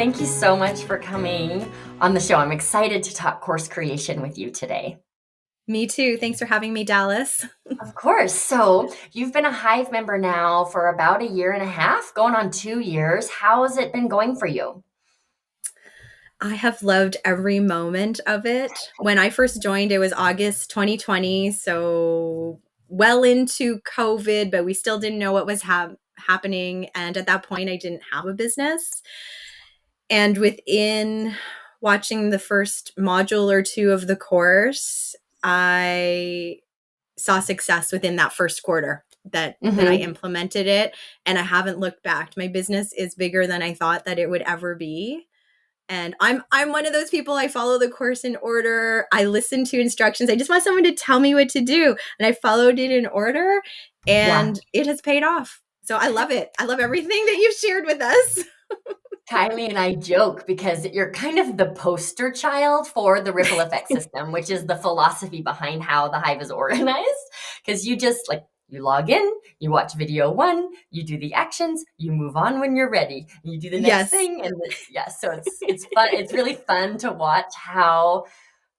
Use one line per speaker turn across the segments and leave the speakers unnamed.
thank you so much for coming on the show. I'm excited to talk course creation with you today.
Me too. Thanks for having me, Dallas.
Of course. So you've been a Hive member now for about a year and a half, going on 2 years. How has it been going for you?
I have loved every moment of it. When I first joined, it was August 2020, so well into COVID, but we still didn't know what was happening. And at that point, I didn't have a business. And within watching the first module or two of the course, I saw success within that first quarter that I implemented it, and I haven't looked back. My business is bigger than I thought that it would ever be. And I'm one of those people. I follow the course in order. I listen to instructions. I just want someone to tell me what to do. And I followed it in order, and it has paid off. So I love it. I love everything that you've shared with us.
Kylie and I joke because you're kind of the poster child for the ripple effect system, which is the philosophy behind how the Hive is organized. Because you just you log in, you watch video one, you do the actions, you move on when you're ready, and you do the next thing. And so it's fun. It's really fun to watch how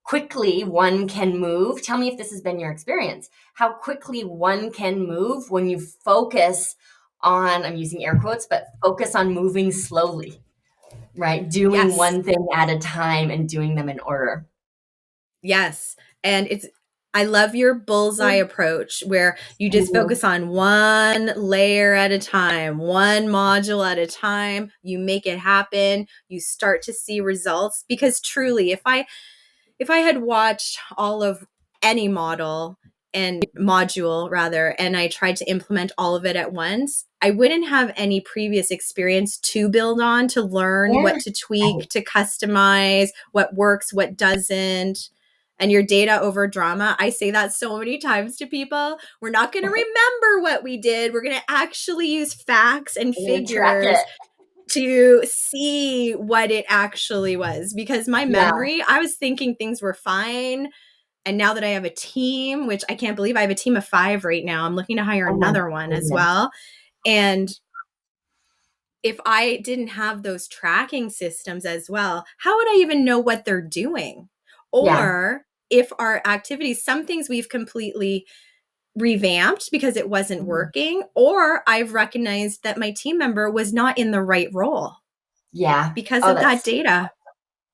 quickly one can move. Tell me if this has been your experience, how quickly one can move when you focus on, I'm using air quotes, but focus on moving slowly, right? Doing one thing at a time and doing them in order.
Yes. And I love your bullseye approach where you just focus on one layer at a time, one module at a time. You make it happen. You start to see results, because truly, if I had watched all of any module, and I tried to implement all of it at once, I wouldn't have any previous experience to build on, to learn what to tweak, to customize, what works, what doesn't. And your data over drama, I say that so many times to people. We're not going to remember what we did. We're going to actually use facts and figures to see what it actually was. Because my memory, I was thinking things were fine. And now that I have a team, which I can't believe I have a team of 5 right now, I'm looking to hire another one as well. And if I didn't have those tracking systems as well, how would I even know what they're doing? Or if our activities, some things we've completely revamped because it wasn't working, or I've recognized that my team member was not in the right role. Because of that data.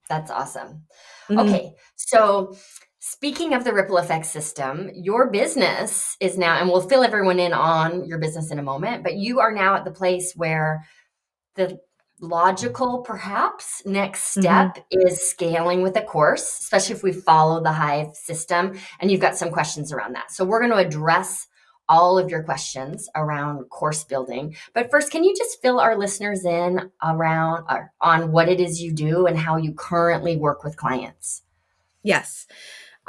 That's awesome. Okay. So speaking of the ripple effect system, your business is now, and we'll fill everyone in on your business in a moment, but you are now at the place where the logical, perhaps, next step is scaling with a course, especially if we follow the Hive system, and you've got some questions around that. So we're going to address all of your questions around course building. But first, can you just fill our listeners in on what it is you do and how you currently work with clients?
Yes.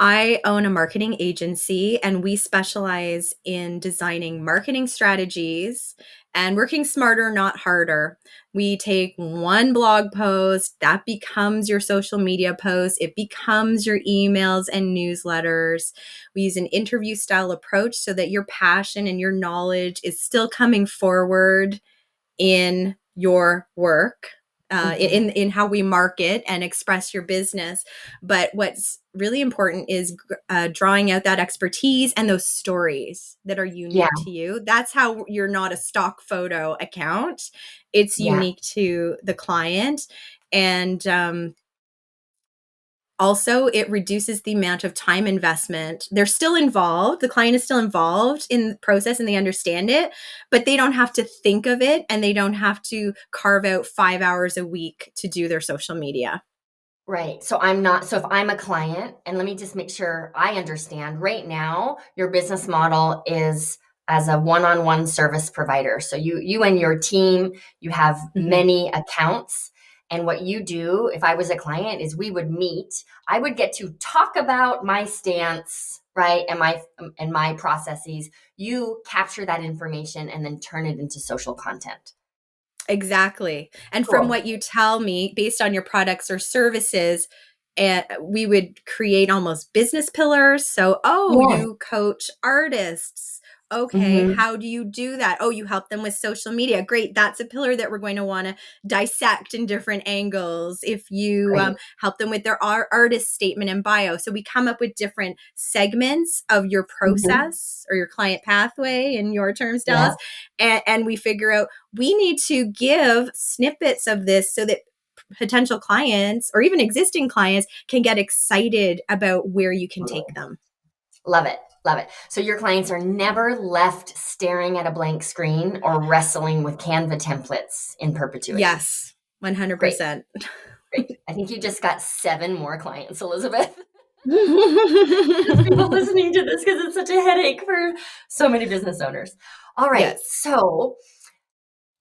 I own a marketing agency, and we specialize in designing marketing strategies and working smarter, not harder. We take one blog post that becomes your social media post. It becomes your emails and newsletters. We use an interview style approach so that your passion and your knowledge is still coming forward in your work. In how we market and express your business. But what's really important is drawing out that expertise and those stories that are unique to you. That's how you're not a stock photo account. It's unique to the client. And also, it reduces the amount of time investment. They're still involved. The client is still involved in the process and they understand it, but they don't have to think of it, and they don't have to carve out 5 hours a week to do their social media.
Right. So if I'm a client, and let me just make sure I understand, right now, your business model is as a one-on-one service provider. So you and your team, you have many accounts. And what you do, if I was a client, is we would meet. I would get to talk about my stance, right, and my processes. You capture that information and then turn it into social content.
Exactly. And from what you tell me, based on your products or services, we would create almost business pillars. So, you coach artists. Okay,
Mm-hmm.
how do you do that? Oh, you help them with social media. Great. That's a pillar that we're going to want to dissect in different angles. If you
Great.
help them with their artist statement and bio. So we come up with different segments of your
Mm-hmm.
process or your client pathway in your terms,
Yeah.
Dallas. And we figure out we need to give snippets of this so that potential clients or even existing clients can get excited about where you can take them.
Love it. Love it. So your clients are never left staring at a blank screen or wrestling with Canva templates in perpetuity.
Yes,
Great.
100%.
Great. I think you just got 7 more clients, Elizabeth. Just people listening to this because it's such a headache for so many business owners. All right.
Yes.
So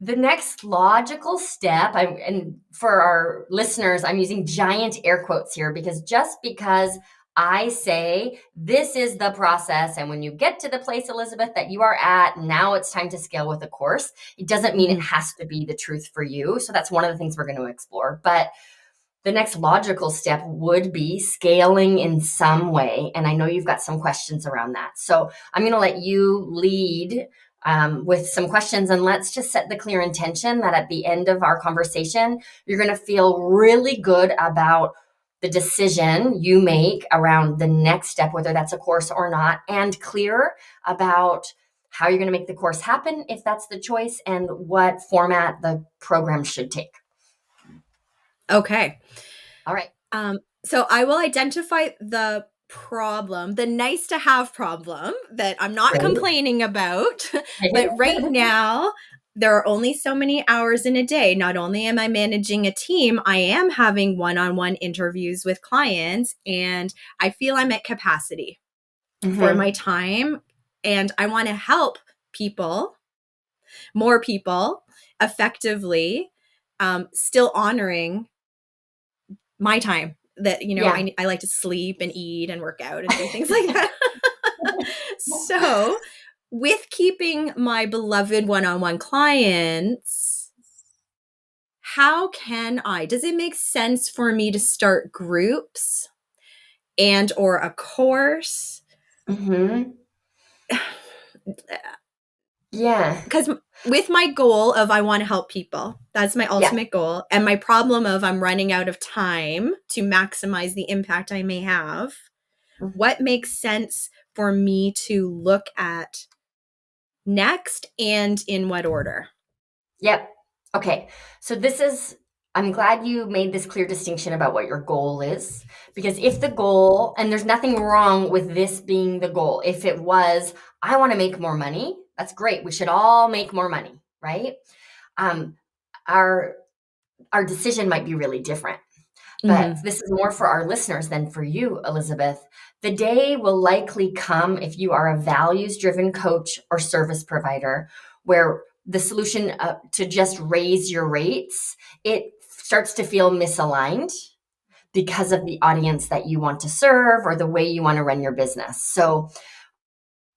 the next logical step, and for our listeners, I'm using giant air quotes here because I say this is the process, and when you get to the place, Elizabeth, that you are at, now it's time to scale with a course. It doesn't mean it has to be the truth for you. So that's one of the things we're going to explore. But the next logical step would be scaling in some way. And I know you've got some questions around that. So I'm going to let you lead with some questions. And let's just set the clear intention that at the end of our conversation, you're going to feel really good about the decision you make around the next step, whether that's a course or not, and clear about how you're going to make the course happen if that's the choice and what format the program should take.
Okay.
All right.
So I will identify the problem, the nice to have problem that I'm not
Great.
complaining about. But right now, there are only so many hours in a day. Not only am I managing a team, I am having one-on-one interviews with clients, and I feel I'm at capacity for my time. And I want to help people, more people, effectively, still honoring my time that,
Yeah.
I like to sleep and eat and work out and do things like that. So with keeping my beloved one-on-one clients, does it make sense for me to start groups and or a course?
Mm-hmm. Yeah.
Because with my goal of I want to help people, that's my
Yeah.
ultimate goal. And my problem of I'm running out of time to maximize the impact I may have. What makes sense for me to look at next and in what order?
Yep. Okay. So I'm glad you made this clear distinction about what your goal is. Because if the goal, and there's nothing wrong with this being the goal, if it was, I want to make more money, that's great. We should all make more money, right? Um, our our decision might be really different. But
Mm-hmm.
this is more for our listeners than for you, Elizabeth. The day will likely come if you are a values driven coach or service provider where the solution to just raise your rates, it starts to feel misaligned because of the audience that you want to serve or the way you want to run your business. So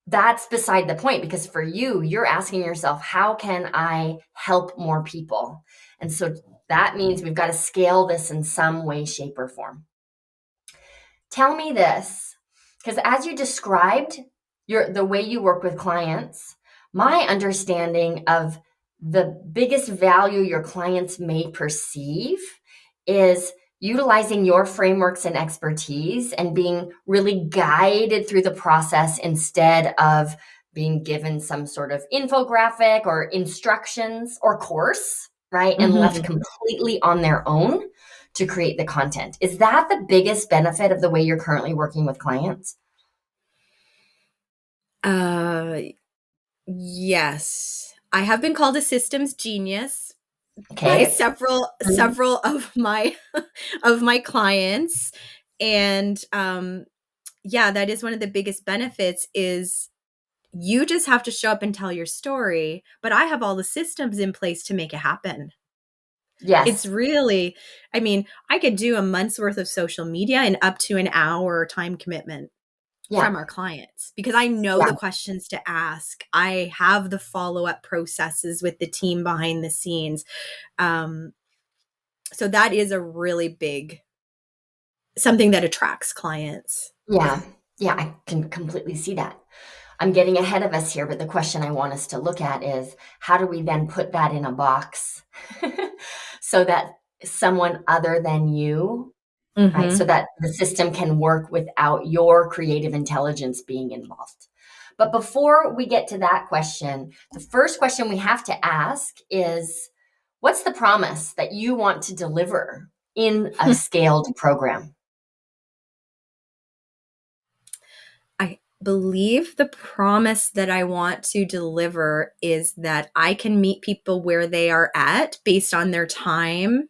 that's beside the point because for you, you're asking yourself, how can I help more people? And so that means we've got to scale this in some way, shape, or form. Tell me this, because as you described the way you work with clients, my understanding of the biggest value your clients may perceive is utilizing your frameworks and expertise and being really guided through the process instead of being given some sort of infographic or instructions or course, right? And left completely on their own to create the content. Is that the biggest benefit of the way you're currently working with clients?
Yes. I have been called a systems genius by
Okay.
several of my of my clients. And yeah, that is one of the biggest benefits is you just have to show up and tell your story, but I have all the systems in place to make it happen. It's
Yes.
really, I mean, I could do a month's worth of social media in up to an hour time commitment
Yeah.
from our clients because I know
Yeah.
the questions to ask. I have the follow-up processes with the team behind the scenes. So that is a really big something that attracts clients.
Yeah. Yeah. I can completely see that. I'm getting ahead of us here, but the question I want us to look at is, how do we then put that in a box so that someone other than you, right? So that the system can work without your creative intelligence being involved. But before we get to that question, the first question we have to ask is, what's the promise that you want to deliver in a scaled program?
I believe the promise that I want to deliver is that I can meet people where they are at based on their time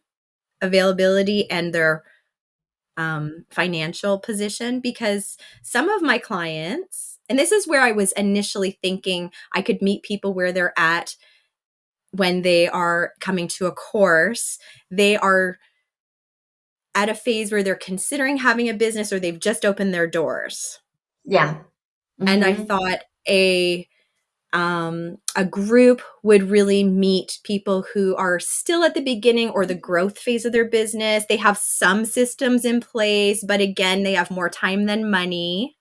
availability and their financial position, because some of my clients, and this is where I was initially thinking I could meet people where they're at when they are coming to a course, they are at a phase where they're considering having a business or they've just opened their doors.
Yeah. Mm-hmm.
And I thought a group would really meet people who are still at the beginning or the growth phase of their business. They have some systems in place, but again, they have more time than money.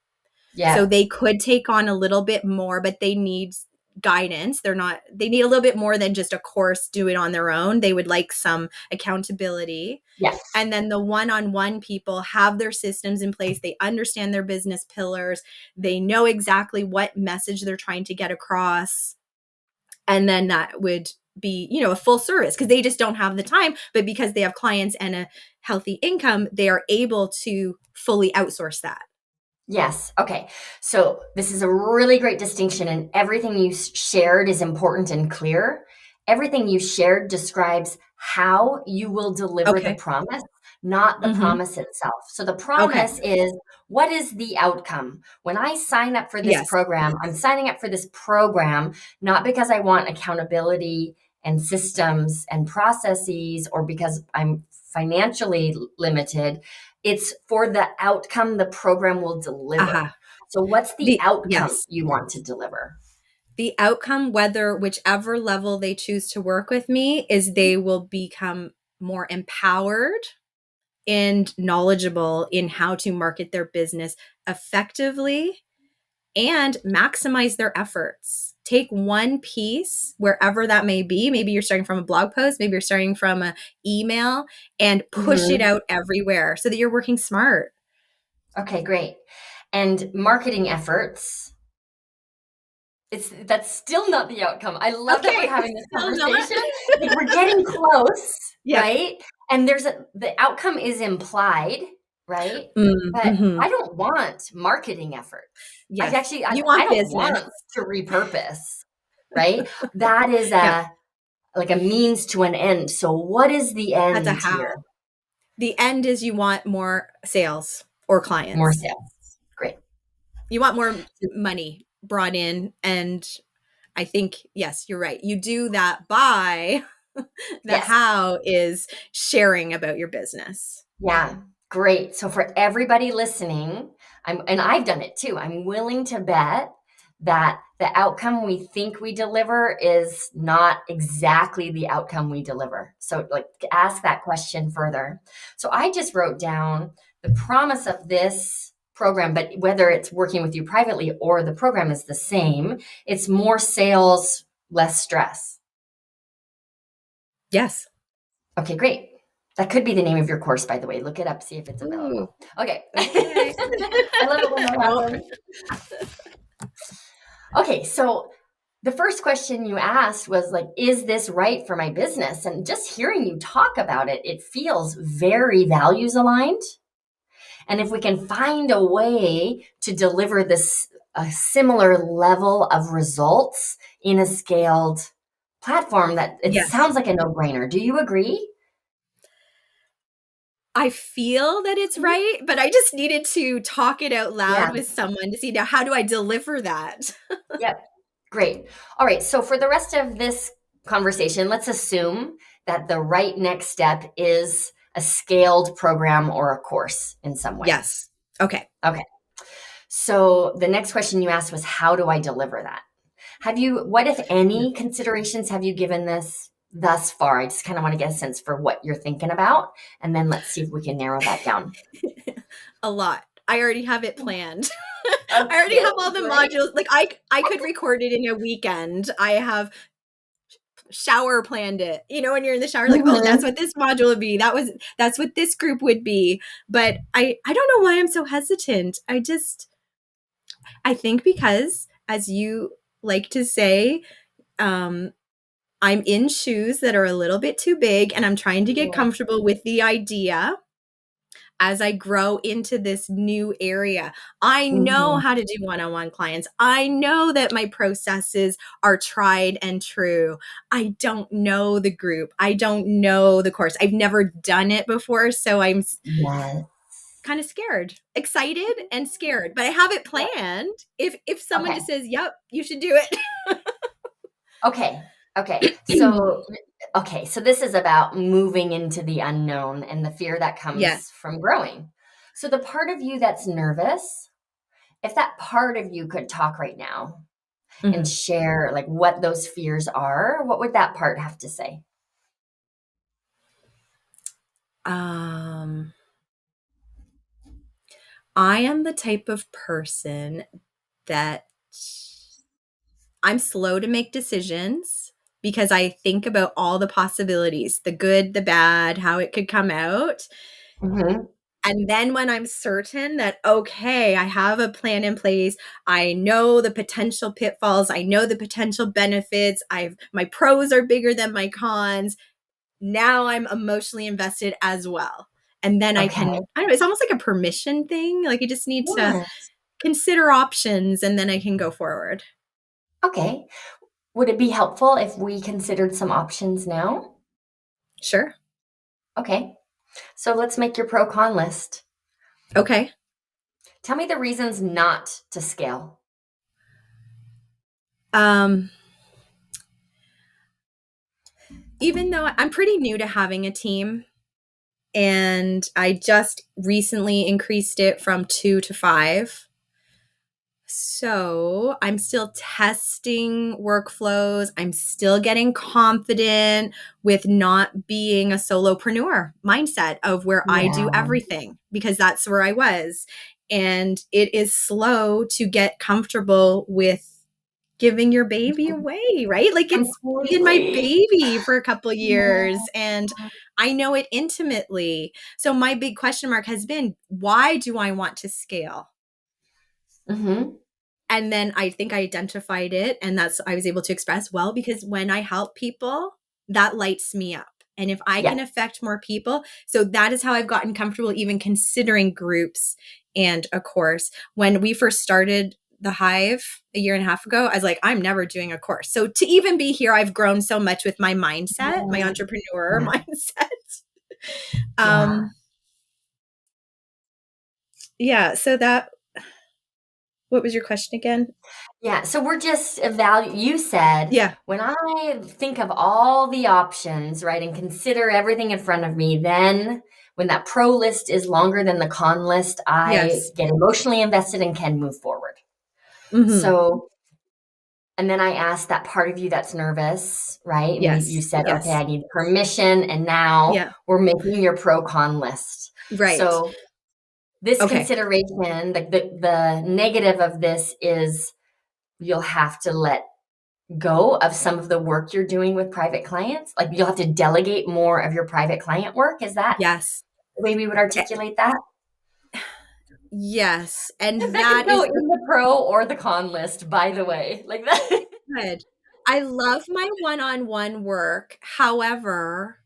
Yeah.
So they could take on a little bit more, but they need guidance. They need a little bit more than just a course, do it on their own. They would like some accountability.
Yes.
And then the one-on-one people have their systems in place. They understand their business pillars. They know exactly what message they're trying to get across. And then that would be, a full service, because they just don't have the time. But because they have clients and a healthy income, they are able to fully outsource that.
Yes. Okay. So this is a really great distinction, and everything you shared is important and clear. Everything you shared describes how you will deliver the promise, not the promise itself. So the promise is, what is the outcome? When I sign up for this program, I'm signing up for this program not because I want accountability and systems and processes or because I'm financially limited. It's for the outcome the program will deliver. So what's the outcome you want to deliver?
The outcome, whichever level they choose to work with me, is they will become more empowered and knowledgeable in how to market their business effectively and maximize their efforts. Take one piece, wherever that may be. Maybe you're starting from a blog post, maybe you're starting from an email, and push it out everywhere so that you're working smart.
Okay, great. And marketing efforts, that's still not the outcome. I love that we're having this conversation. Like, we're getting close, right? And the outcome is implied, right? But I don't want marketing efforts.
Yes.
I don't want to repurpose, right? That is like a means to an end. So what is the end here?
The end is you want more sales or clients.
More sales. Great.
You want more money brought in. And I think, yes, you're right. You do that by how is sharing about your business.
Yeah. Great. So for everybody listening, and I've done it too, I'm willing to bet that the outcome we think we deliver is not exactly the outcome we deliver. So ask that question further. So I just wrote down the promise of this program, but whether it's working with you privately or the program is the same, it's more sales, less stress.
Yes.
Okay, great. That could be the name of your course, by the way. Look it up, see if it's available. Okay. I love it when that happens. Okay, so the first question you asked was is this right for my business? And just hearing you talk about it, it feels very values aligned. And if we can find a way to deliver a similar level of results in a scaled platform, that it sounds like a no-brainer. Do you agree?
I feel that it's right, but I just needed to talk it out loud with someone to see, now, how do I deliver that?
Yep. Great. All right. So for the rest of this conversation, let's assume that the right next step is a scaled program or a course in some way.
Yes. Okay.
So the next question you asked was, how do I deliver that? What, if any, considerations have you given this thus far? I just kind of want to get a sense for what you're thinking about, and then let's see if we can narrow that down.
A lot. I already have it planned. I already
Okay,
have all the
great.
modules. Like I could record it in a weekend. I have shower planned it. You know, when you're in the shower, like, oh, that's
Mhm.
what this module would be. That's what this group would be. But I don't know why I'm so hesitant. I think because, as you like to say, um, I'm in shoes that are a little bit too big and I'm trying to get
Yeah.
comfortable with the idea as I grow into this new area. I know
Mhm.
how to do one-on-one clients. I know that my processes are tried and true. I don't know the group. I don't know the course. I've never done it before, so I'm
Yes.
kind of scared, excited and scared, but I have it
Yep.
planned. If someone
Okay.
just says, "Yep, you should do it."
Okay. Okay. So this is about moving into the unknown and the fear that
Yeah.
comes from growing. So the part of you that's nervous, if that part of you could talk right now and
Mhm.
share like what those fears are, what would that part have to say?
Um, I am the type of person that I'm slow to make decisions because I think about all the possibilities, the good, the bad, how it could come out.
Mhm.
And then when I'm certain that, okay, I have a plan in place, I know the potential pitfalls, I know the potential benefits, my pros are bigger than my cons. Now I'm emotionally invested as well. And then I
Okay.
can, I don't know, it's almost like a permission thing. Like I just need to
Yeah.
consider options and then I can go forward.
Okay. Would it be helpful if we considered some options now?
Sure.
Okay. So let's make your pro con list.
Okay.
Tell me the reasons not to scale.
Um, Even though I'm pretty new to having a team and I just recently increased it from 2 to 5. So I'm still testing workflows. I'm still getting confident with not being a solopreneur mindset of where I do
Yeah.
everything because that's where I was. And it is slow to get comfortable with giving your baby away, right? Like it's been my
Completely.
baby for a couple
Yeah.
years and I know it intimately. So my big question mark has been, why do I want to scale?
Mhm.
And then I think I identified it and I was able to express well because when I help people, that lights me up. And if I
Yeah.
can affect more people, so that is how I've gotten comfortable even considering groups and a course. When we first started the Hive a year and a half ago, I was like, I'm never doing a course. So to even be here, I've grown so much with my mindset, my
Yeah.
entrepreneur
Yeah.
mindset.
Yeah.
Um, yeah. What was your question again?
Yeah, so we're just you said,
Yeah.
when I think of all the options, right, and consider everything in front of me, then when that pro list is longer than the con list, I
Yes.
get emotionally invested and can move forward.
Hmm.
So, and then I asked that part of you that's nervous, right? And you
Yes.
said, okay,
Yes.
I need permission. And now
Yeah.
we're making your pro con list.
Right.
So, this
Okay.
consideration, the negative of this is you'll have to let go of some of the work you're doing with private clients? Like, you'll have to delegate more of your private client work? Is that
Yes.
the way we would
Eh,
articulate that?
yes. And
That could
that
go
is
in the pro or the con list, by the way. Like that.
good. I love my one-on-one work. However,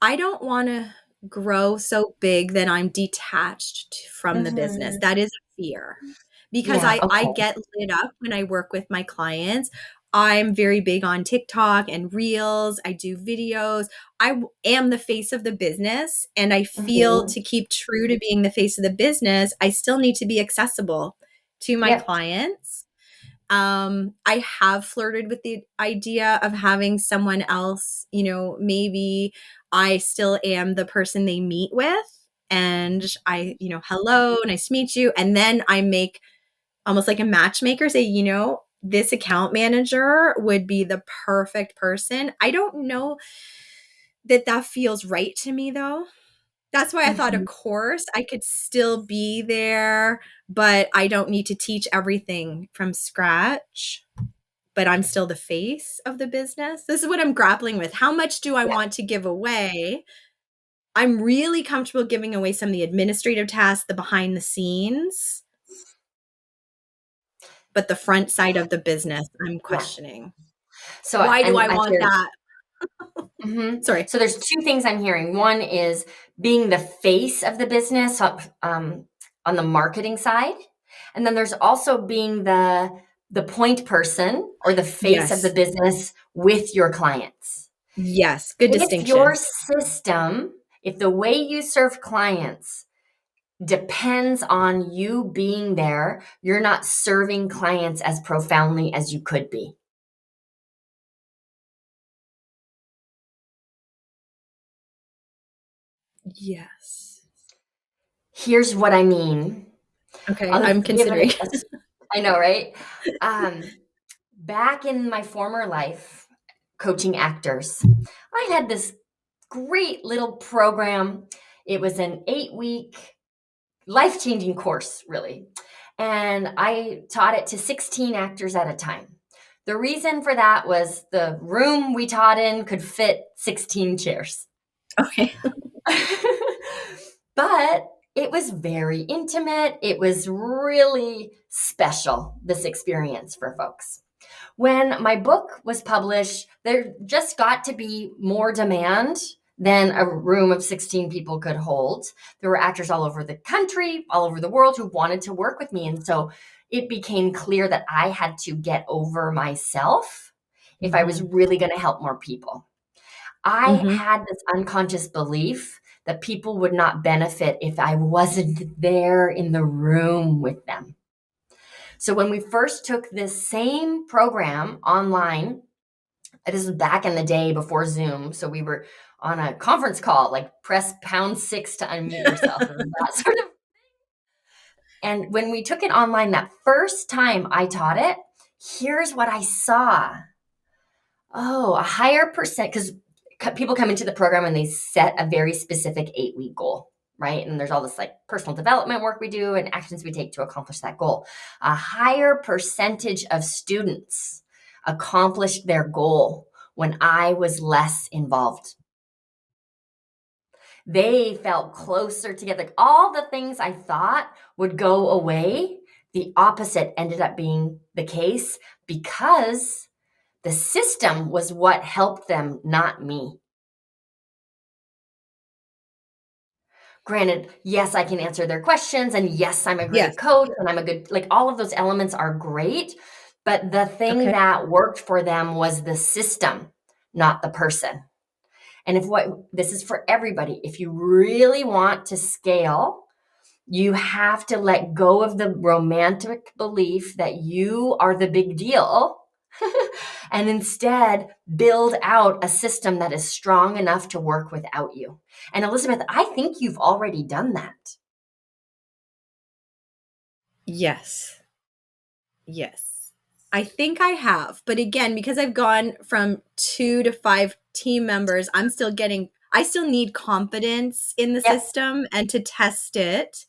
I don't want to grow so big that I'm detached from the business.
Mhm.
That is a fear because
Yeah,
I
okay.
get lit up when I work with my clients. I'm very big on TikTok and Reels. I do videos. Am the face of the business. And I feel
Mhm.
to keep true to being the face of the business, I still need to be accessible to my
Yep.
clients. I have flirted with the idea of having someone else, maybe I still am the person they meet with. And hello, nice to meet you. And then I make almost like a matchmaker say, this account manager would be the perfect person. I don't know that feels right to me though. That's why I thought a course, I could still be there, but I don't need to teach everything from scratch. But I'm still the face of the business. This is what I'm grappling with. How much do I want to give away? I'm really comfortable giving away some of the administrative tasks, the behind the scenes. But the front side of the business, I'm questioning.
So
why do I want that? Sorry.
So there's two things I'm hearing. One is being the face of the business on the marketing side. And then there's also being the point person or the face of the business with your clients.
Yes, good distinction.
If your system, if the way you serve clients depends on you being there, you're not serving clients as profoundly as you could be.
Yes.
Here's what I mean.
Okay, I'm considering.
I know, right? Back in my former life, coaching actors, I had this great little program. It was an 8-week life-changing course, really. And I taught it to 16 actors at a time. The reason for that was the room we taught in could fit 16 chairs.
Okay.
But it was very intimate. It was really special, this experience for folks. When my book was published, there just got to be more demand than a room of 16 people could hold. There were actors all over the country, all over the world who wanted to work with me. And so it became clear that I had to get over myself if I was really going to help more people. I had this unconscious belief that people would not benefit if I wasn't there in the room with them. So when we first took this same program online, this was back in the day before Zoom. So we were on a conference call, like press #6 to unmute yourself. And that sort of thing. And when we took it online, that first time I taught it, here's what I saw. Oh, a higher percent, because people come into the program and they set a very specific 8-week goal, right? And there's all this like personal development work we do and actions we take to accomplish that goal. A higher percentage of students accomplished their goal when I was less involved. They felt closer together. Like all the things I thought would go away, the opposite ended up being the case because the system was what helped them, not me. Granted, yes, I can answer their questions, and yes, I'm a great coach, and I'm a good, like all of those elements are great, but the thing that worked for them was the system, not the person. And this is for everybody. If you really want to scale, you have to let go of the romantic belief that you are the big deal and instead build out a system that is strong enough to work without you. And Elizabeth, I think you've already done that.
Yes. I think I have. But again, because I've gone from 2 to 5 team members, I still need confidence in the system and to test it.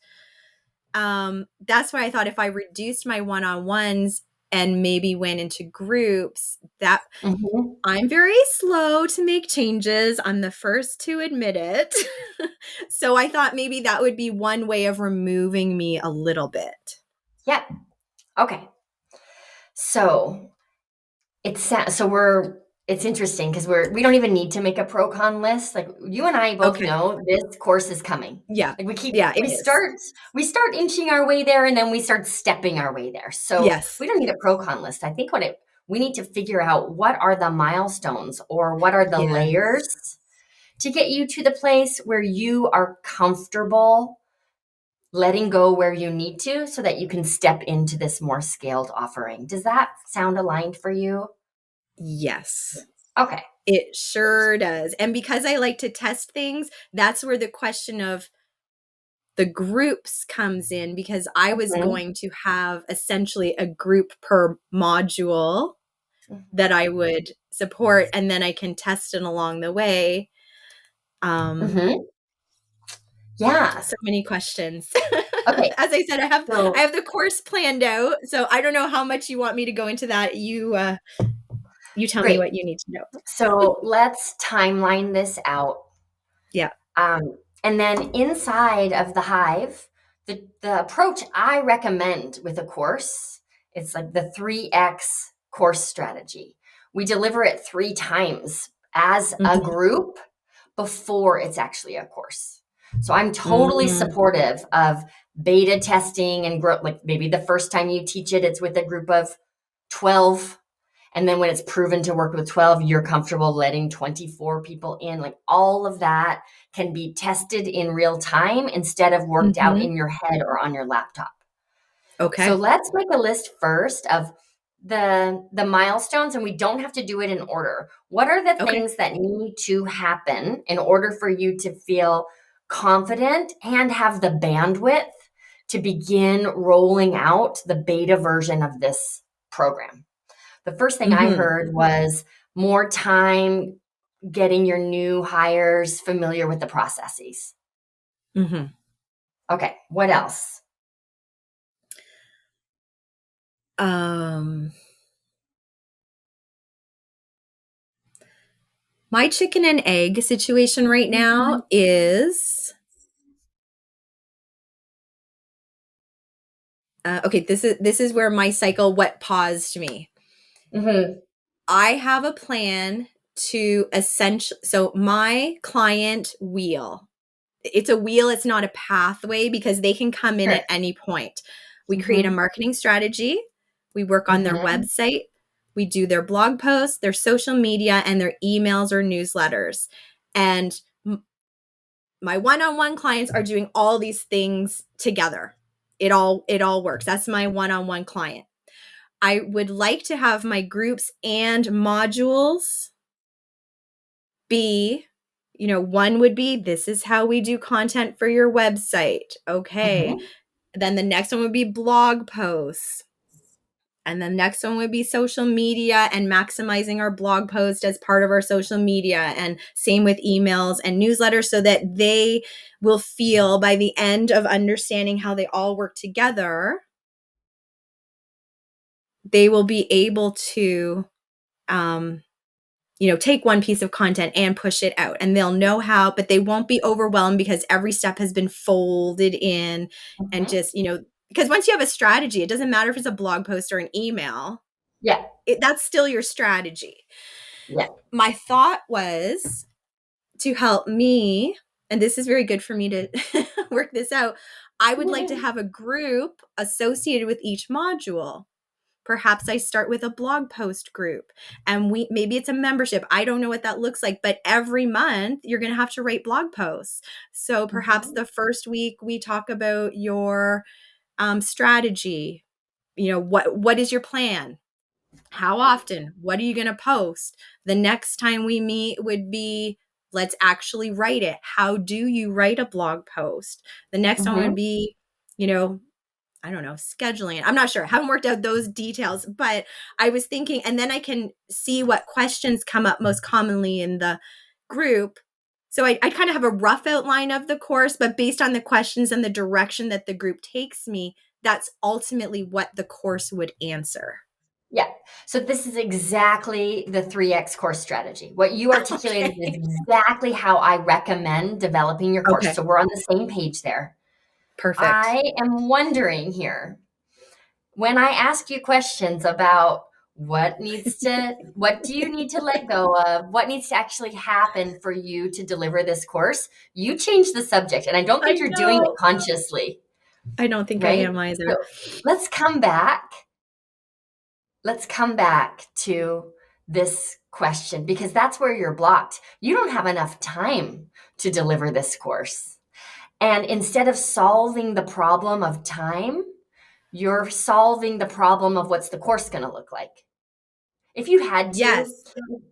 That's why I thought if I reduced my one-on-ones and maybe went into groups, that I'm very slow to make changes. I'm the first to admit it. So I thought maybe that would be one way of removing me a little bit.
Yep. Okay. So it's interesting because we don't even need to make a pro-con list. Like you and I both know this course is coming.
Yeah.
Like we start inching our way there and then we start stepping our way there. So we don't need a pro-con list. I think we need to figure out what are the milestones or what are the layers to get you to the place where you are comfortable letting go where you need to so that you can step into this more scaled offering. Does that sound aligned for you?
Yes.
Okay.
It sure does. And because I like to test things, that's where the question of the groups comes in, because I was going to have essentially a group per module that I would support, and then I can test it along the way.
Yeah.
So many questions.
Okay.
As I said, I
So
have the course planned out. So I don't know how much you want me to go into that. You tell me
great.
what you need to know.
So let's timeline this out.
Yeah.
And then inside of the Hive, the approach I recommend with a course, it's like the 3X course strategy. We deliver it 3 times as a
Mhm.
group before it's actually a course. So I'm totally
Mm.
supportive of beta testing and growth. Like maybe the first time you teach it, it's with a group of 12. And then when it's proven to work with 12, you're comfortable letting 24 people in. Like all of that can be tested in real time instead of worked out
Mhm.
in your head or on your laptop. So
Okay.
let's make a list first of the milestones, and we don't have to do it in order. What are the
Okay.
things that need to happen in order for you to feel confident and have the bandwidth to begin rolling out the beta version of this program? The first thing I
Mhm.
heard was more time getting your new hires familiar with the processes.
Mhm.
Okay, what else?
Um my chicken and egg situation right now is okay, this is where my cycle what paused me.
Mm-hmm.
I have a plan to essentially, so my client wheel, it's a wheel, it's not a pathway because they can come in
Sure.
at any point. We create a
Mm-hmm.
marketing strategy, we work on their
Mm-hmm.
website, we do their blog posts, their social media, and their emails or newsletters. And my one-on-one clients are doing all these things together. It all works. That's my one-on-one client. I would like to have my groups and modules be, one would be this is how we do content for your website. Okay.
Mm-hmm.
Then the next one would be blog posts. And the next one would be social media and maximizing our blog post as part of our social media. And same with emails and newsletters so that they will feel by the end of understanding how they all work together, they will be able to take one piece of content and push it out and they'll know how, but they won't be overwhelmed because every step has been folded in and
Mm-hmm.
just, because once you have a strategy, it doesn't matter if it's a blog post or an email,
Yeah.
that's still your strategy.
Yeah.
My thought was to help me, and this is very good for me to work this out. I would like to have a group associated with each module. Perhaps I start with a blog post group and maybe it's a membership. I don't know what that looks like, but every month you're going to have to write blog posts. So perhaps
Mm-hmm.
the first week we talk about your strategy. What is your plan? How often? What are you going to post? The next time we meet would be let's actually write it. How do you write a blog post? The next one
Mm-hmm.
would be, I don't know, scheduling. I'm not sure. I haven't worked out those details, but I was thinking, and then I can see what questions come up most commonly in the group. So I kind of have a rough outline of the course, but based on the questions and the direction that the group takes me, that's ultimately what the course would answer.
Yeah. So this is exactly the 3X course strategy. What you articulated is
Okay.
exactly how I recommend developing your course.
Okay.
So we're on the same page there.
Perfect.
I am wondering here, when I ask you questions about what do you need to let go of, what needs to actually happen for you to deliver this course, you change the subject. And I don't think
I
you're doing it
know.
consciously,
I don't think I
right?
am
So
either.
let's come back. Let's come back to this question because that's where you're blocked. You don't have enough time to deliver this course. And instead of solving the problem of time, you're solving the problem of what's the course going to look like. If you had to,
Yes,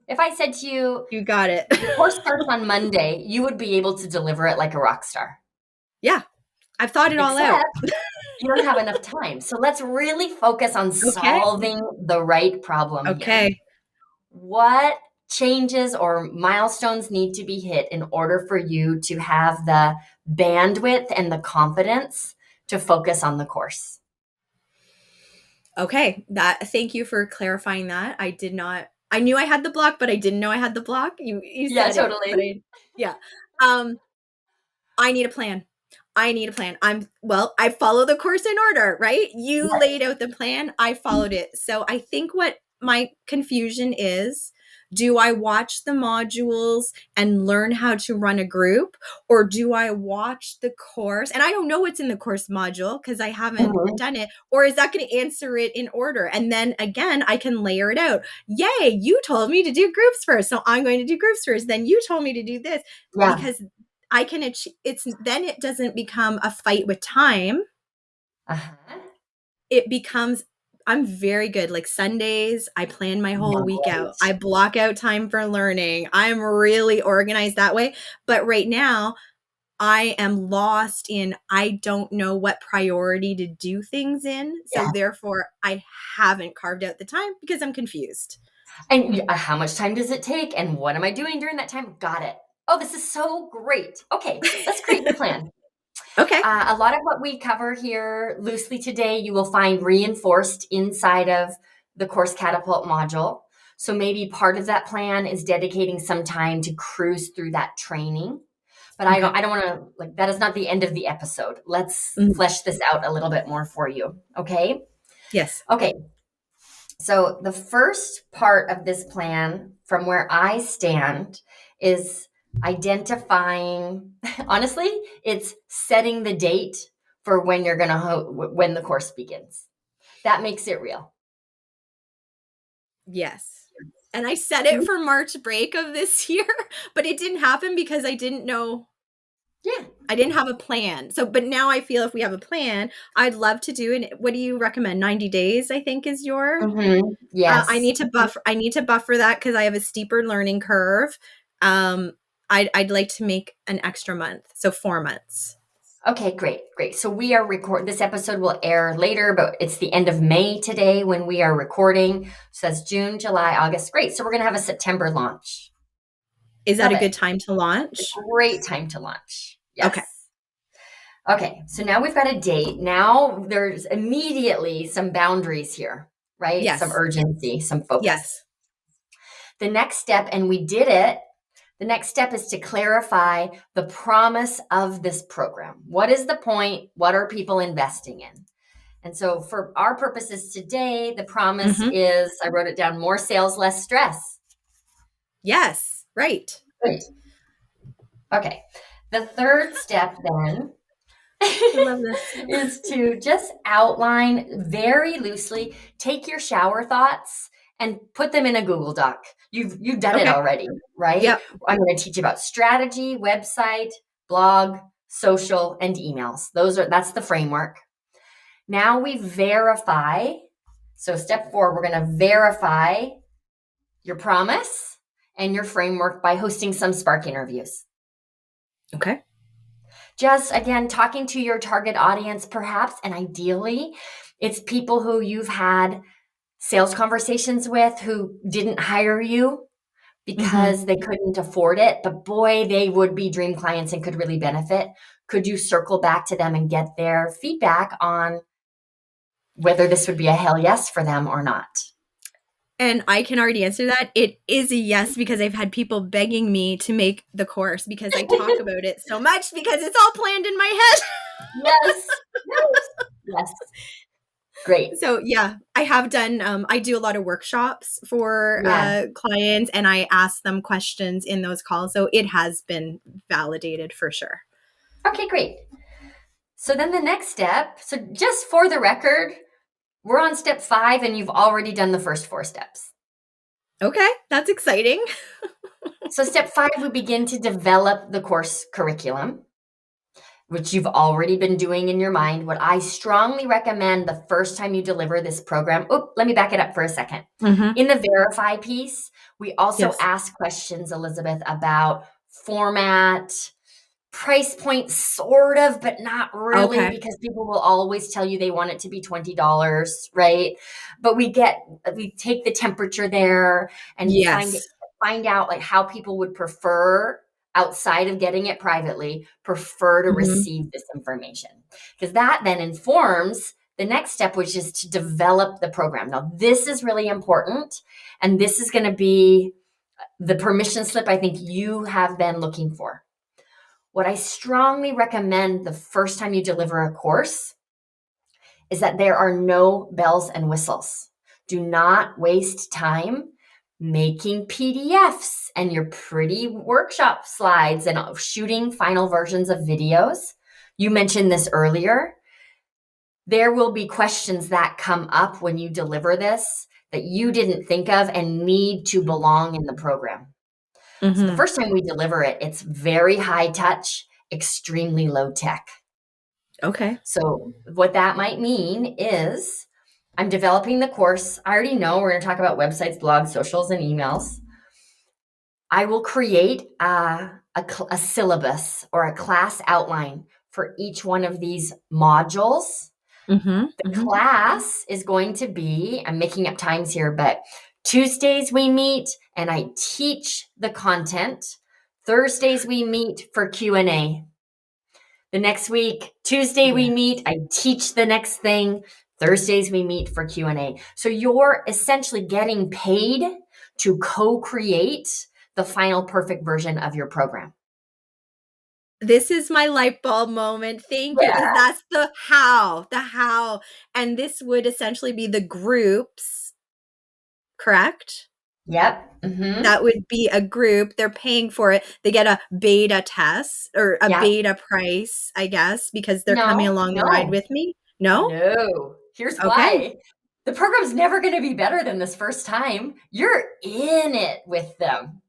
if I said to you,
you got it.
the course starts on Monday, you would be able to deliver it like a rock star.
Yeah, I've thought it all
Except
out.
you don't have enough time. So let's really focus on
Okay.
solving the right problem here.
Okay.
What changes or milestones need to be hit in order for you to have the bandwidth and the confidence to focus on the course.
Okay. Thank you for clarifying that. I knew I had the block, but I didn't know I had the block. You
Yeah,
said
totally.
it, yeah. I need a plan. I follow the course in order, right? You
Yes.
laid out the plan. I followed it. So I think what my confusion is, do I watch the modules and learn how to run a group, or do I watch the course? And I don't know what's in the course module because I haven't done it. Or is that going to answer it in order? And then again, I can layer it out. Yay, you told me to do groups first. So I'm going to do groups first. Then you told me to do this.
Yeah.
Because I can achieve then it doesn't become a fight with time. It becomes, I'm very good. Like Sundays, I plan my whole week out. I block out time for learning. I'm really organized that way. But right now, I am lost in, I don't know what priority to do things in. So therefore, I haven't carved out the time because I'm confused.
And how much time does it take? And what am I doing during that time? Got it. Oh, this is so great. Okay, let's create the plan.
Okay.
A lot of what we cover here loosely today, you will find reinforced inside of the Course Catapult module. So maybe part of that plan is dedicating some time to cruise through that training. But I don't want to, like, that is not the end of the episode. Let's flesh this out a little bit more for you. Okay?
Yes.
Okay. So the first part of this plan, from where I stand, is identifying, honestly, it's setting the date for when you're going to when the course begins. That makes it real.
Yes. And I set it for March break of this year, but it didn't happen because I didn't know.
Yeah.
I didn't have a plan. So, but now I feel if we have a plan, I'd love to do it. What do you recommend? 90 days, I think, is your.
Yes.
I need to buffer that because I have a steeper learning curve. I'd like to make an extra month. So 4 months.
Okay, great. So we are this episode will air later, but it's the end of May today when we are recording. So that's June, July, August. Great. So we're going to have a September launch.
Is that a good time to launch?
A great time to launch. Yes. Okay. So now we've got a date. Now there's immediately some boundaries here, right?
Yes.
Some urgency, some focus.
Yes.
The next step, and we did it, the next step is to clarify the promise of this program. What is the point? What are people investing in? And so for our purposes today, the promise is, I wrote it down, more sales, less stress.
Yes, right.
Great. Okay. The third step then
I love this.
is to just outline very loosely, take your shower thoughts and put them in a Google Doc. You've done it already, right?
Yep.
I'm going to teach you about strategy, website, blog, social, and emails. That's the framework. Now we verify. So step 4, we're going to verify your promise and your framework by hosting some Spark interviews.
Okay.
Just, again, talking to your target audience, perhaps, and ideally, it's people who you've had sales conversations with who didn't hire you because they couldn't afford it, but boy, they would be dream clients and could really benefit. Could you circle back to them and get their feedback on whether this would be a hell yes for them or not?
And I can already answer that. It is a yes, because I've had people begging me to make the course because I talk about it so much because it's all planned in my head.
Yes. Great.
So yeah, I have done, I do a lot of workshops for clients, and I ask them questions in those calls. So it has been validated for sure.
Okay, great. So then the next step, so just for the record, we're on step 5 and you've already done the first 4 steps.
Okay, that's exciting.
So step 5, we begin to develop the course curriculum, which you've already been doing in your mind. What I strongly recommend the first time you deliver this program, let me back it up for a second. In the verify piece, we also ask questions, Elizabeth, about format, price point, sort of, but not really, because people will always tell you they want it to be $20, right? But we take the temperature there and find out like how people would prefer outside of getting it privately, prefer to
Mhm.
receive this information. Because that then informs the next step, which is to develop the program. Now, this is really important, and this is going to be the permission slip I think you have been looking for. What I strongly recommend the first time you deliver a course is that there are no bells and whistles. Do not waste time making PDFs and your pretty workshop slides and shooting final versions of videos. You mentioned this earlier. There will be questions that come up when you deliver this that you didn't think of and need to belong in the program. So the
Mhm.
first time we deliver it, it's very high touch, extremely low tech.
Okay.
So what that might mean is I'm developing the course. I already know we're going to talk about websites, blogs, socials, and emails. I will create a syllabus or a class outline for each one of these modules.
Mhm.
The
Mhm.
class is going to be, I'm making up times here, but Tuesdays we meet and I teach the content. Thursdays we meet for Q&A. The next week, Tuesday we
Yeah.
meet, I teach the next thing. Thursdays we meet for Q&A. So you're essentially getting paid to co-create the final perfect version of your program.
This is my light bulb moment. Thank you. Because that's the how. And this would essentially be the groups, correct?
Yep. Mm-hmm.
That would be a group. They're paying for it. They get a beta test or a
Yep.
beta price, I guess, because they're coming along the ride with me. No?
No. Here's
Okay.
why. The program's never going to be better than this first time. You're in it with them.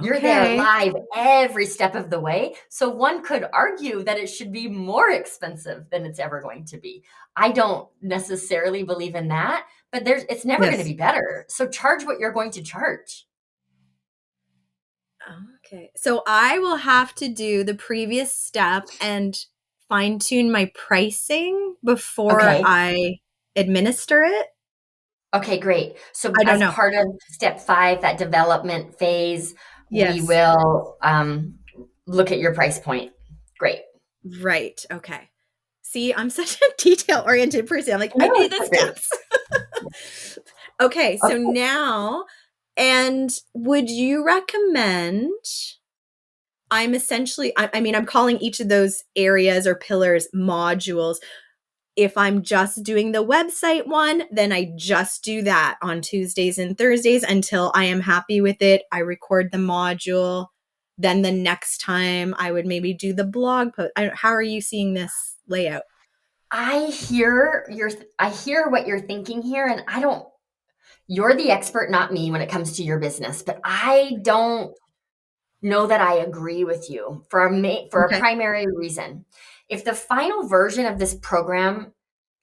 You're there
Okay.
live every step of the way. So one could argue that it should be more expensive than it's ever going to be. I don't necessarily believe in that, but it's never going to
Yes.
be better. So charge what you're going to charge.
Okay. So I will have to do the previous step and fine tune my pricing before
Okay.
I administer it.
Okay, great. So
I don't
as
know.
part of step 5, that development phase, we
Yes.
will look at your price point. Great.
Right. Okay. See, I'm such a detail oriented person. I'm like, I
No,
need the
it's great.
steps. Okay. So
Okay.
now, and would you recommend? I'm essentially, I mean, I'm calling each of those areas or pillars modules. If I'm just doing the website one, then I just do that on Tuesdays and Thursdays until I am happy with it. I record the module. Then the next time I would maybe do the blog post. How are you seeing this layout?
I hear what you're thinking here, and you're the expert, not me, when it comes to your business, but I don't know that I agree with you for a
Okay.
primary reason. If the final version of this program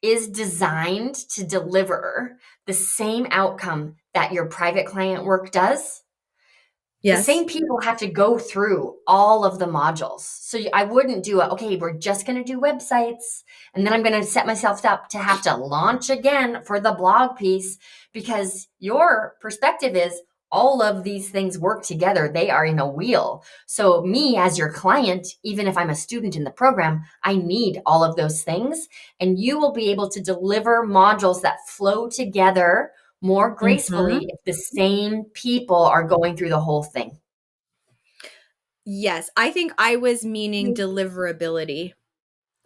is designed to deliver the same outcome that your private client work does, the
Yes.
same people have to go through all of the modules. So I wouldn't do it. Okay, we're just going to do websites. And then I'm going to set myself up to have to launch again for the blog piece, because your perspective is all of these things work together. They are in a wheel. So me as your client, even if I'm a student in the program, I need all of those things. And you will be able to deliver modules that flow together more gracefully
Mhm.
if the same people are going through the whole thing.
Yes. I think I was meaning deliverability,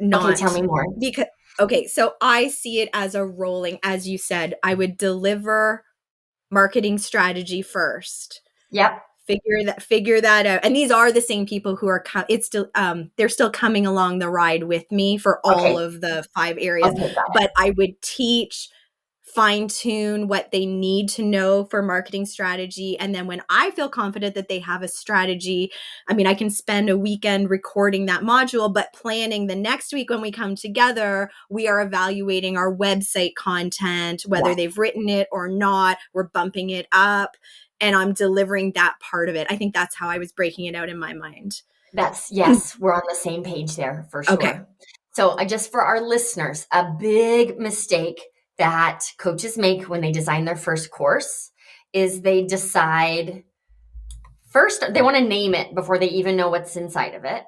Okay, tell
not
me more.
because, okay. So I see it as a rolling, as you said, I would deliver marketing strategy first.
Yep.
Figure that out. And these are the same people who are it's still they're still coming along the ride with me for all
Okay.
of the 5 areas.
Okay, got it.
But I would teach, fine tune what they need to know for marketing strategy. And then when I feel confident that they have a strategy, I mean, I can spend a weekend recording that module, but planning the next week when we come together, we are evaluating our website content, whether
Yes.
they've written it or not. We're bumping it up and I'm delivering that part of it. I think that's how I was breaking it out in my mind.
Yes, we're on the same page there for sure.
Okay.
So just for our listeners, a big mistake that coaches make when they design their first course is they decide, first they want to name it before they even know what's inside of it.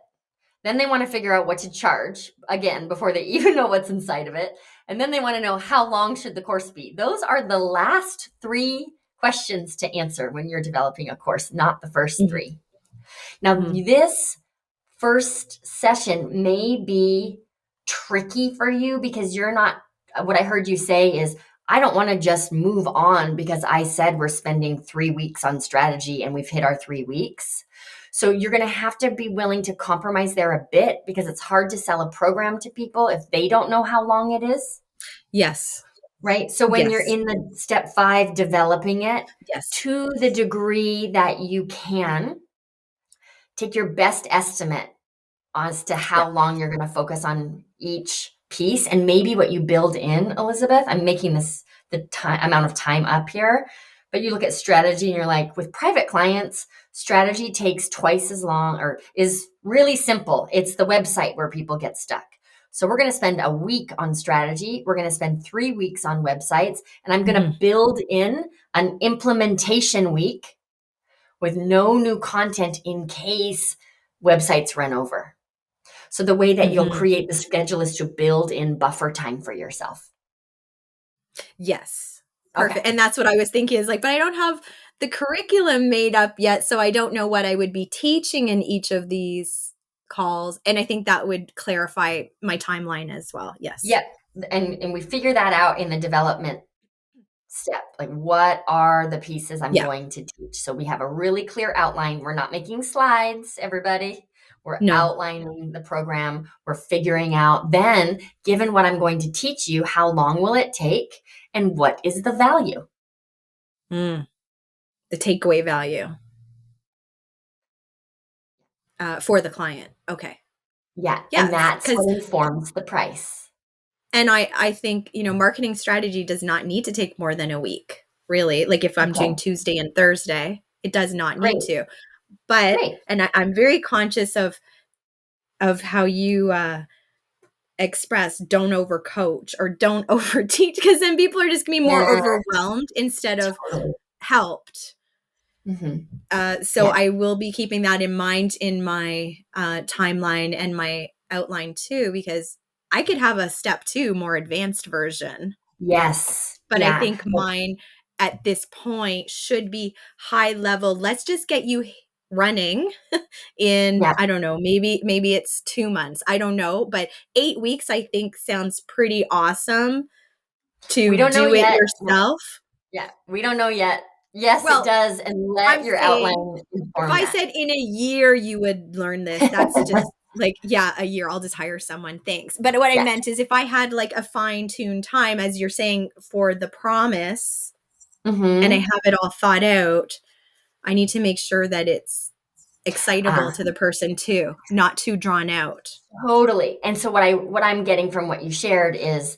Then they want to figure out what to charge, again, before they even know what's inside of it. And then they want to know how long should the course be. Those are the last 3 questions to answer when you're developing a course, not the first 3. Now, this first session may be tricky for you because you're not, what I heard you say is, I don't want to just move on because I said we're spending 3 weeks on strategy and we've hit our 3 weeks. So you're going to have to be willing to compromise there a bit because it's hard to sell a program to people if they don't know how long it is.
Yes.
Right. So when you're in the step 5, developing it, to the degree that you can, take your best estimate as to how long you're going to focus on each piece, and maybe what you build in, Elizabeth. I'm making this the amount of time up here, but you look at strategy and you're like, with private clients, strategy takes twice as long, or is really simple. It's the website where people get stuck. So we're going to spend a week on strategy. We're going to spend 3 weeks on websites, and I'm going to build in an implementation week with no new content in case websites run over. So the way that you'll create the schedule is to build in buffer time for yourself.
Yes. Perfect. Okay. And that's what I was thinking is like, but I don't have the curriculum made up yet. So I don't know what I would be teaching in each of these calls. And I think that would clarify my timeline as well. Yes.
Yep. And we figure that out in the development step. Like, what are the pieces I'm going to teach? So we have a really clear outline. We're not making slides, everybody. We're outlining the program. We're figuring out then, given what I'm going to teach you, how long will it take and what is the value?
The takeaway value for the client. Okay.
Yeah. And that's what informs the price.
And I think, marketing strategy does not need to take more than a week, really. Like if I'm doing Tuesday and Thursday, it does not need to. But, and I'm very conscious of how you express don't overcoach or don't overteach, because then people are just going to be more overwhelmed instead of helped. So I will be keeping that in mind in my timeline and my outline too, because I could have a step 2 more advanced version.
Yes.
But I think mine at this point should be high level. Let's just get you running in, I don't know, maybe it's 2 months. I don't know. But 8 weeks, I think sounds pretty awesome to do it yourself.
Yeah. We don't know yet. Yes, it does. And let your outline inform
if I said in a year you would learn this, that's just like, a year, I'll just hire someone. Thanks. But what I meant is if I had like a fine-tuned time, as you're saying, for the promise, and I have it all thought out, I need to make sure that it's excitable to the person too, not too drawn out.
Totally. And so what I'm getting from what you shared is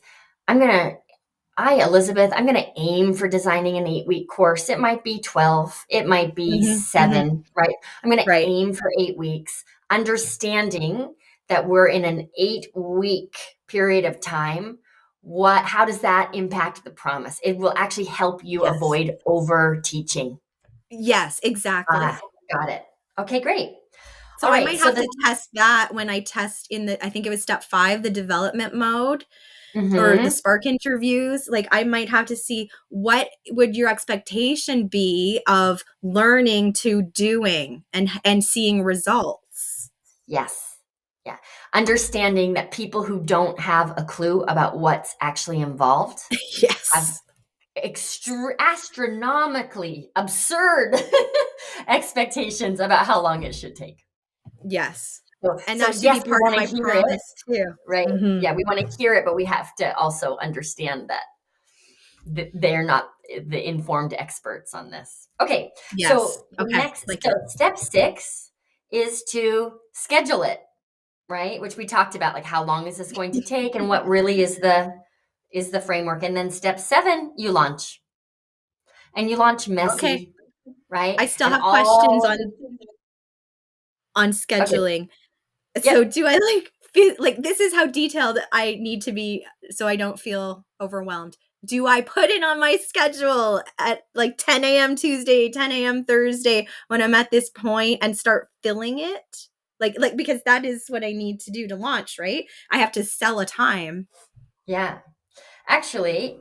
Elizabeth, I'm going to aim for designing an 8-week course. It might be 12. It might be 7, right? I'm going to aim for 8 weeks, understanding that we're in an 8-week period of time. How does that impact the promise? It will actually help you avoid over teaching.
Yes, exactly.
Got it. Okay, great.
So I might have to test that when I test I think it was step 5, the development mode. Or the Spark interviews. Like I might have to see what would your expectation be of learning to doing and seeing results.
Yes. Yeah. Understanding that people who don't have a clue about what's actually involved have astronomically absurd expectations about how long it should take.
Yes. And that should be part of my promise too.
Right. Yeah, we want to hear it, but we have to also understand that they're not the informed experts on this. Okay.
Yes.
So step 6 is to schedule it, right? Which we talked about, like how long is this going to take and what really is the framework. And then step 7, you launch. And you launch messy, right?
I still have questions on scheduling. So do I feel like this is how detailed I need to be so I don't feel overwhelmed? Do I put it on my schedule at like 10 a.m. Tuesday, 10 a.m. Thursday when I'm at this point and start filling it? Like because that is what I need to do to launch, right? I have to sell a time.
Yeah. Actually,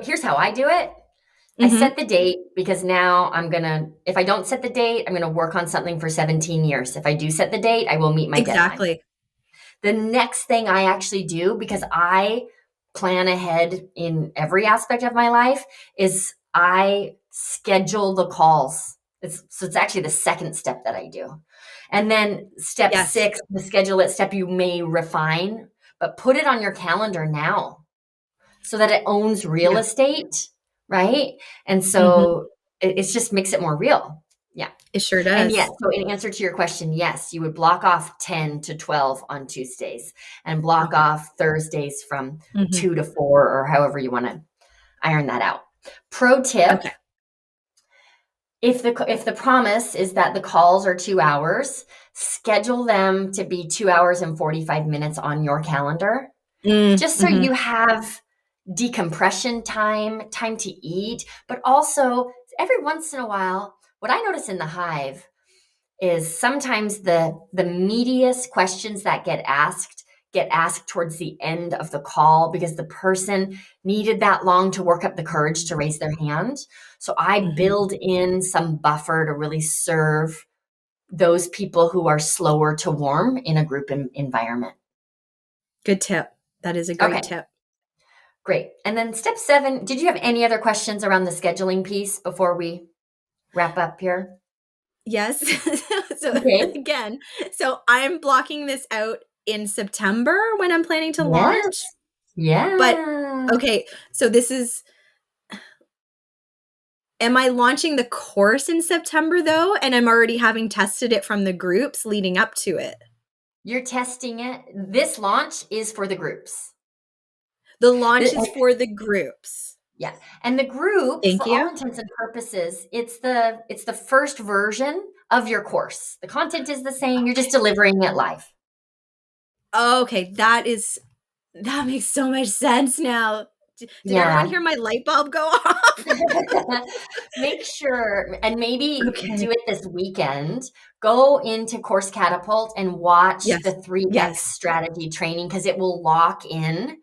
here's how I do it. I
Mm-hmm.
set the date because now if I don't set the date, I'm going to work on something for 17 years. If I do set the date, I will meet my deadline.
Exactly.
The next thing I actually do, because I plan ahead in every aspect of my life, is I schedule the calls. It's actually the second step that I do. And then step
Yes.
6, the schedule it step you may refine, but put it on your calendar now so that it owns real
Yeah.
estate, right? And
Mm-hmm.
so it's just makes it more real. Yeah.
It sure
And
does.
yes, so in answer to your question, yes, you would block off 10 to 12 on Tuesdays and block
Okay.
off Thursdays from
Mm-hmm.
2 to 4 or however you want to iron that out. Pro tip,
Okay.
if the promise is that the calls are 2 hours, schedule them to be 2 hours and 45 minutes on your calendar, just so
Mm-hmm.
you have decompression time to eat, but also every once in a while, what I notice in the Hive is sometimes the meatiest questions that get asked towards the end of the call because the person needed that long to work up the courage to raise their hand. So I
Mm-hmm.
build in some buffer to really serve those people who are slower to warm in a group environment.
Good tip. That is a
Okay,
great tip.
great. And then step 7, did you have any other questions around the scheduling piece before we wrap up here?
Yes. So
Okay.
again, so I'm blocking this out in September when I'm planning to launch.
Yes.
But
Yeah.
okay, so this is am I launching the course in September though? And I'm already having tested it from the groups leading up to it.
You're testing it. This launch is for the groups.
The launch is
The-
for the groups.
yeah. And the group,
Thank
for all
you.
intents and purposes, it's the first version of your course. The content is the same. You're just delivering it live.
Okay, that makes so much sense now. Did everyone
Yeah.
hear my light bulb go off?
Make sure, and maybe
Okay.
do it this weekend. Go into Course Catapult and watch the
Yes.
3X
Yes.
strategy training because it will lock in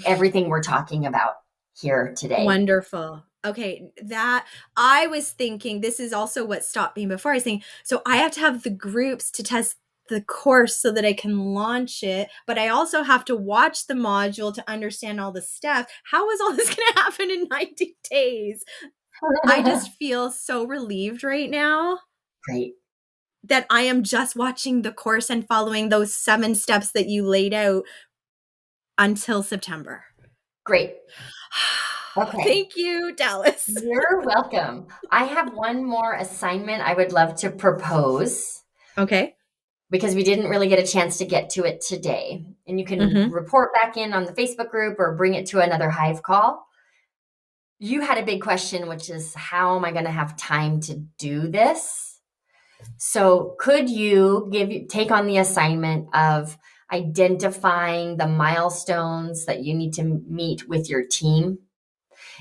everything we're talking about here today.
Wonderful. Okay, that I was thinking this is also what stopped me before. I was thinking, so I have to have the groups to test the course so that I can launch it, but I also have to watch the module to understand all the steps. How is all this going to happen in 90 days? I just feel so relieved right now
Great.
that I am just watching the course and following those 7 steps that you laid out until September.
Great. Okay.
Thank you, Dallas.
You're welcome. I have one more assignment I would love to propose
Okay.
because we didn't really get a chance to get to it today. And you can
Mhm.
report back in on the Facebook group or bring it to another Hive call. You had a big question, which is how am I going to have time to do this? So could you take on the assignment of identifying the milestones that you need to meet with your team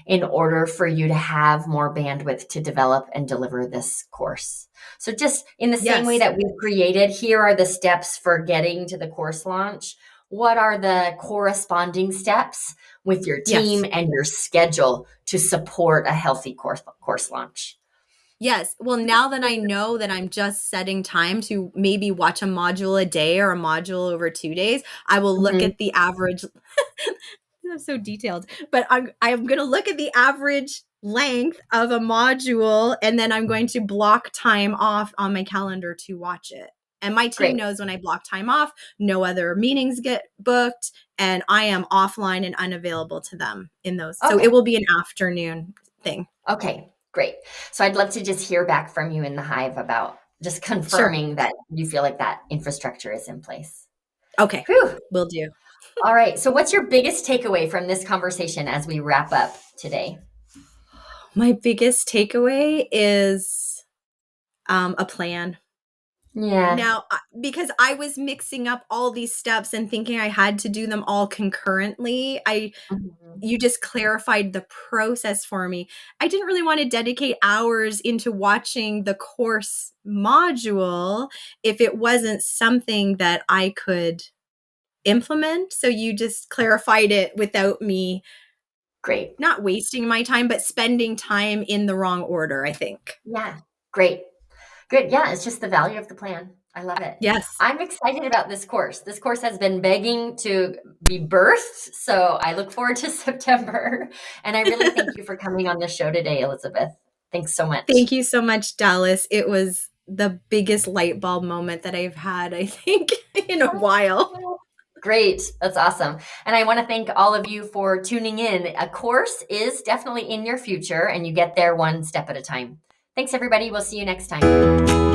in order for you to have more bandwidth to develop and deliver this course? So just in the same way
Yes.
that we've created, here are the steps for getting to the course launch. What are the corresponding steps with your
Yes.
team and your schedule to support a healthy course launch?
Yes. Well, now that I know that I'm just setting time to maybe watch a module a day or a module over 2 days, I will look
Mhm.
at the average. I'm so detailed, but I'm going to look at the average length of a module and then I'm going to block time off on my calendar to watch it. And my team
Great.
knows when I block time off, no other meetings get booked and I am offline and unavailable to them in those. So it
Okay.
will be an afternoon thing.
Okay. Great. So I'd love to just hear back from you in the Hive about just
Sure.
confirming that you feel like that infrastructure is in place.
Okay.
Whew.
Will do.
All right. So what's your biggest takeaway from this conversation as we wrap up today?
My biggest takeaway is a plan.
Yeah.
Now, because I was mixing up all these steps and thinking I had to do them all concurrently,
Mhm.
you just clarified the process for me. I didn't really want to dedicate hours into watching the course module if it wasn't something that I could implement. So you just clarified it without me
Great.
not wasting my time, but spending time in the wrong order, I think.
Yeah. Great. Good. Yeah, it's just the value of the plan. I love it.
Yes.
I'm excited about this course. This course has been begging to be birthed, so I look forward to September. And I really thank you for coming on the show today, Elizabeth. Thanks so much.
Thank you so much, Dallas. It was the biggest light bulb moment that I've had, I think, in a while.
Great. That's awesome. And I want to thank all of you for tuning in. A course is definitely in your future, and you get there one step at a time. Thanks, everybody. We'll see you next time.